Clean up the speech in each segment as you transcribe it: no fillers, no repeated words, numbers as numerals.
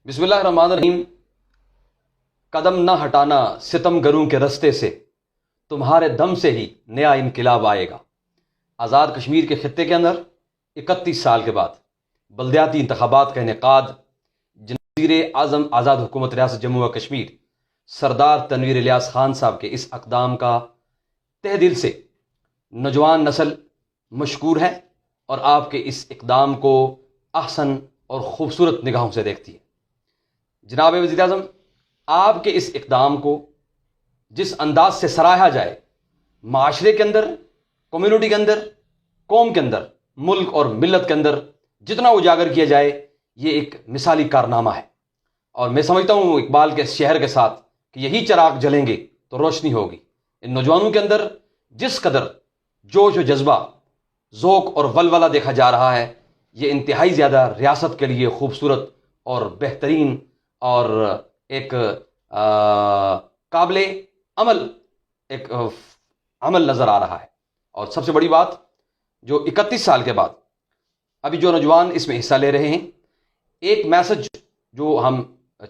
بسم اللہ الرحمن الرحیم۔ قدم نہ ہٹانا ستم گروں کے رستے سے، تمہارے دم سے ہی نیا انقلاب آئے گا۔ آزاد کشمیر کے خطے کے اندر 31 سال کے بعد بلدیاتی انتخابات کا انعقاد وزیر اعظم آزاد حکومت ریاست جموں و کشمیر سردار تنویر الیاس خان صاحب کے اس اقدام کا تہ دل سے نوجوان نسل مشکور ہے اور آپ کے اس اقدام کو احسن اور خوبصورت نگاہوں سے دیکھتی ہے۔ جناب وزیر اعظم، آپ کے اس اقدام کو جس انداز سے سراہا جائے، معاشرے کے اندر، کمیونٹی کے اندر، قوم کے اندر، ملک اور ملت کے اندر جتنا اجاگر کیا جائے، یہ ایک مثالی کارنامہ ہے۔ اور میں سمجھتا ہوں اقبال کے اس شعر کے ساتھ کہ یہی چراغ جلیں گے تو روشنی ہوگی۔ ان نوجوانوں کے اندر جس قدر جوش و جذبہ، ذوق اور ولولہ دیکھا جا رہا ہے، یہ انتہائی زیادہ ریاست کے لیے خوبصورت اور بہترین اور ایک قابل عمل عمل نظر آ رہا ہے۔ اور سب سے بڑی بات، جو 31 سال کے بعد ابھی جو نوجوان اس میں حصہ لے رہے ہیں، ایک میسج جو ہم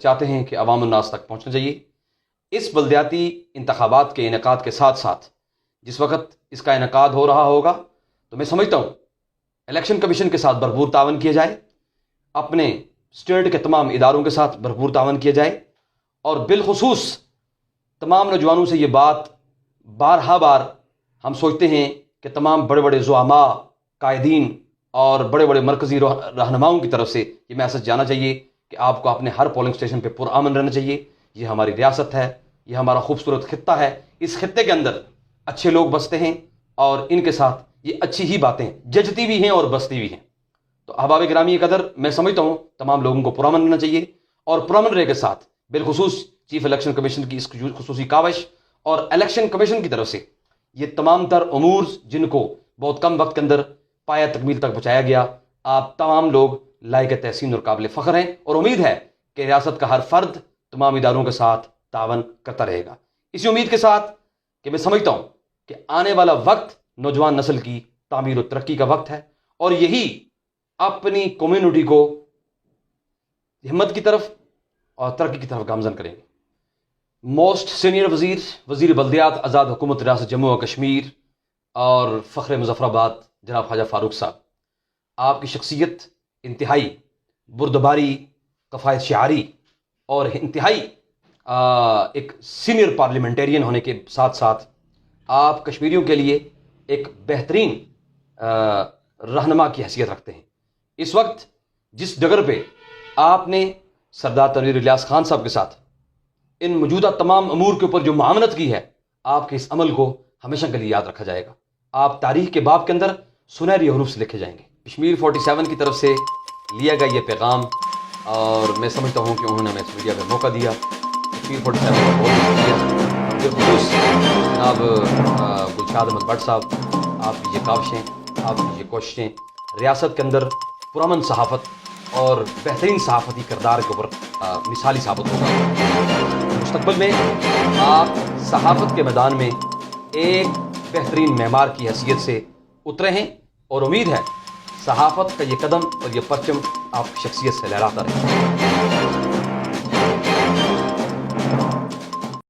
چاہتے ہیں کہ عوام الناس تک پہنچنا چاہیے۔ اس بلدیاتی انتخابات کے انعقاد کے ساتھ ساتھ جس وقت اس کا انعقاد ہو رہا ہوگا، تو میں سمجھتا ہوں الیکشن کمیشن کے ساتھ بھرپور تعاون کیا جائے، اپنے اسٹیٹ کے تمام اداروں کے ساتھ بھرپور تعاون کیا جائے، اور بالخصوص تمام نوجوانوں سے یہ بات بارہا بار ہم سوچتے ہیں کہ تمام بڑے بڑے زعماء، قائدین اور بڑے بڑے مرکزی رہنماؤں کی طرف سے یہ میسج جانا چاہیے کہ آپ کو اپنے ہر پولنگ اسٹیشن پہ پرامن رہنا چاہیے۔ یہ ہماری ریاست ہے، یہ ہمارا خوبصورت خطہ ہے، اس خطے کے اندر اچھے لوگ بستے ہیں اور ان کے ساتھ یہ اچھی ہی باتیں ججتی بھی ہیں اور بستی بھی ہیں۔ تو احباب گرامی قدر، میں سمجھتا ہوں تمام لوگوں کو پرامن رہنا چاہیے، اور پرامن رہے کے ساتھ بالخصوص چیف الیکشن کمیشن کی اس خصوصی کاوش اور الیکشن کمیشن کی طرف سے یہ تمام تر امور جن کو بہت کم وقت کے اندر پایہ تکمیل تک پہنچایا گیا، آپ تمام لوگ لائق تحسین اور قابل فخر ہیں، اور امید ہے کہ ریاست کا ہر فرد تمام اداروں کے ساتھ تعاون کرتا رہے گا۔ اسی امید کے ساتھ کہ میں سمجھتا ہوں کہ آنے والا وقت نوجوان نسل کی تعمیر و ترقی کا وقت ہے، اور یہی اپنی کمیونٹی کو ہمت کی طرف اور ترقی کی طرف گامزن کریں گے۔ موسٹ سینئر وزیر بلدیات آزاد حکومت ریاست جموں و کشمیر اور فخر مظفر آباد جناب خواجہ فاروق صاحب، آپ کی شخصیت انتہائی بردباری، کفایت شعاری اور انتہائی ایک سینئر پارلیمنٹیرین ہونے کے ساتھ ساتھ آپ کشمیریوں کے لیے ایک بہترین رہنما کی حیثیت رکھتے ہیں۔ اس وقت جس ڈگر پہ آپ نے سردار تنویر الیاس خان صاحب کے ساتھ ان موجودہ تمام امور کے اوپر جو معاونت کی ہے، آپ کے اس عمل کو ہمیشہ کے لیے یاد رکھا جائے گا۔ آپ تاریخ کے باب کے اندر سنہری حروف سے لکھے جائیں گے۔ کشمیر 47 کی طرف سے لیا گیا یہ پیغام، اور میں سمجھتا ہوں کہ انہوں نے ہمیں اس میڈیا کا موقع دیا۔ کشمیر 47 کا بہت شکریہ۔ بالخصوص جناب گلشاد احمد بٹ صاحب، آپ کی یہ کاوشیں، آپ کی یہ کوششیں ریاست کے اندر پرامن صحافت اور بہترین صحافتی کردار کے اوپر مثالی ثابت ہوگا۔ مستقبل میں آپ صحافت کے میدان میں ایک بہترین معمار کی حیثیت سے اترے ہیں، اور امید ہے صحافت کا یہ قدم اور یہ پرچم آپ کی شخصیت سے لہراتا رہے۔